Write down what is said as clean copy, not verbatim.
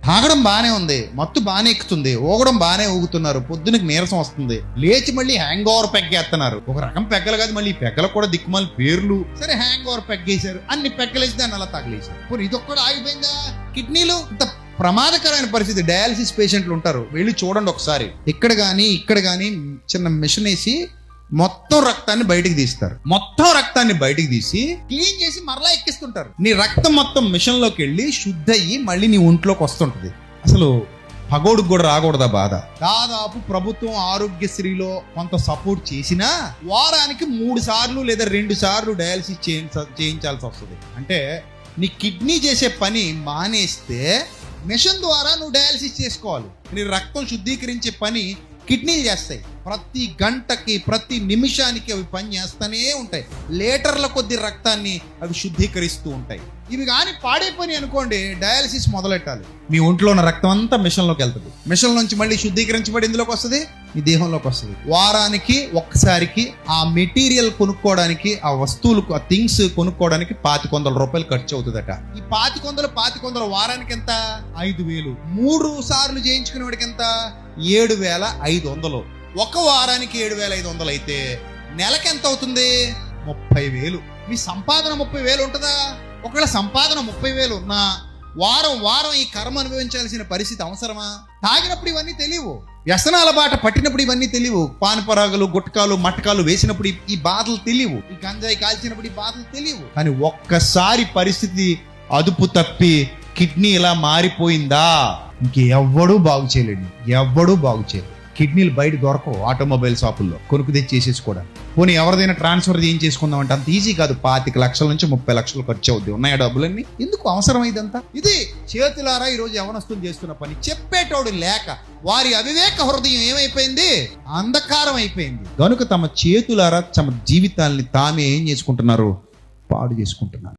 తాగడం బానే ఉంది, మత్తు బానే ఎక్కుతుంది, ఊగడం బానే ఊగుతున్నారు, పొద్దునకి నీరసం వస్తుంది, లేచి మళ్ళీ హ్యాంగ్ ఓవర్ పెగ్గేస్తున్నారు. ఒక రకం పెగ్గలు కాదు, మళ్ళీ ఈ పెగ్గలకు కూడా దిక్కుమాలి పేర్లు. సరే హ్యాంగ్ ఓవర్ పెగ్గేశారు, అన్ని పెగ్గలేసి దాన్ని అలా తగలేశారు. పోనీ ఇదొక్కడు ఆగిపోయిందా? కిడ్నీలు ఇంత ప్రమాదకరమైన పరిస్థితి. డయాలసిస్ పేషెంట్లు ఉంటారు, వెళ్ళి చూడండి ఒకసారి. ఇక్కడ కానీ చిన్న మిషన్ వేసి మొత్తం రక్తాన్ని బయటికి తీస్తారు. మొత్తం రక్తాన్ని బయటికి తీసి క్లీన్ చేసి మరలా ఎక్కిస్తుంటారు. నీ రక్తం మొత్తం మిషన్ లోకి వెళ్ళి శుద్ధి అయ్యి మళ్ళీ నీ ఒంట్లోకి వస్తుంటది. అసలు పగోడుకు కూడా రాకూడదా బాధ? దాదాపు ప్రభుత్వం ఆరోగ్యశ్రీలో కొంత సపోర్ట్ చేసినా వారానికి 3 సార్లు లేదా 2 సార్లు డయాలసిస్ చేయించాల్సి వస్తుంది. అంటే నీ కిడ్నీ చేసే పని మానేస్తే మిషన్ ద్వారా నువ్వు డయాలసిస్ చేసుకోవాలి. నీ రక్తం శుద్ధీకరించే పని కిడ్నీలు చేస్తాయి. ప్రతి గంటకి ప్రతి నిమిషానికి అవి పని చేస్తూనే ఉంటాయి. లీటర్ల కొద్ది రక్తాన్ని అవి శుద్ధీకరిస్తూ ఉంటాయి. ఇవి కానీ పాడైపోయి అనుకోండి, డయాలసిస్ మొదలెట్టాలి. మీ ఒంట్లో ఉన్న రక్తం అంతా మిషన్లోకి వెళ్తుంది. మిషన్ నుంచి మళ్ళీ శుద్ధీకరించబడి ఇందులోకి వస్తుంది, మీ దేహంలోకి వస్తుంది. వారానికి ఒక్కసారికి ఆ మెటీరియల్ కొనుక్కోవడానికి, ఆ వస్తువులు, ఆ థింగ్స్ కొనుక్కోవడానికి 2500 రూపాయలు ఖర్చు అవుతుందట. ఈ 2500 వారానికి ఎంత? 5000. 3 సార్లు చేయించుకునే వాడికి ఎంత? 7500. ఒక వారానికి 7500 అయితే నెలకి ఎంత అవుతుంది? 30,000. మీ సంపాదన 30,000 ఉంటుందా? ఒకవేళ సంపాదన 30,000 ఉన్నా వారం ఈ కర్మ అనుభవించాల్సిన పరిస్థితి అవసరమా? తాగినప్పుడు ఇవన్నీ తెలియవు, వ్యసనాల బాట పట్టినప్పుడు ఇవన్నీ తెలియవు, పానపరాగులు, గుట్కాలు, మటకాలు వేసినప్పుడు ఈ బాధలు తెలియవు, ఈ గంజాయి కాల్చినప్పుడు ఈ బాధలు తెలియవు. కానీ ఒక్కసారి పరిస్థితి అదుపు తప్పి కిడ్నీ ఇలా మారిపోయిందా, ఇంకెవ్వడూ బాగు చేయలేడు. కిడ్నీలు బయట దొరకవు. ఆటోమొబైల్ షాపుల్లో కొనుక్కు తెచ్చి చేసేసుకోవడానికి. పోనీ ఎవరిదైనా ట్రాన్స్ఫర్ చేయించేసుకుందాం అంటే అంత ఈజీ కాదు. 25 లక్షల నుంచి 30 లక్షలు ఖర్చు అవుద్ది. ఉన్నాయా డబ్బులన్నీ? ఎందుకు అవసరం ఇదంతా? ఇది చేతులారా ఈరోజు యవనస్తులు చేస్తున్న పని. చెప్పేటోడు లేక వారి అవివేక హృదయం ఏమైపోయింది? అంధకారం అయిపోయింది. కనుక తమ చేతులారా తమ జీవితాల్ని తామే ఏం చేసుకుంటున్నారు? పాడు చేసుకుంటున్నారు.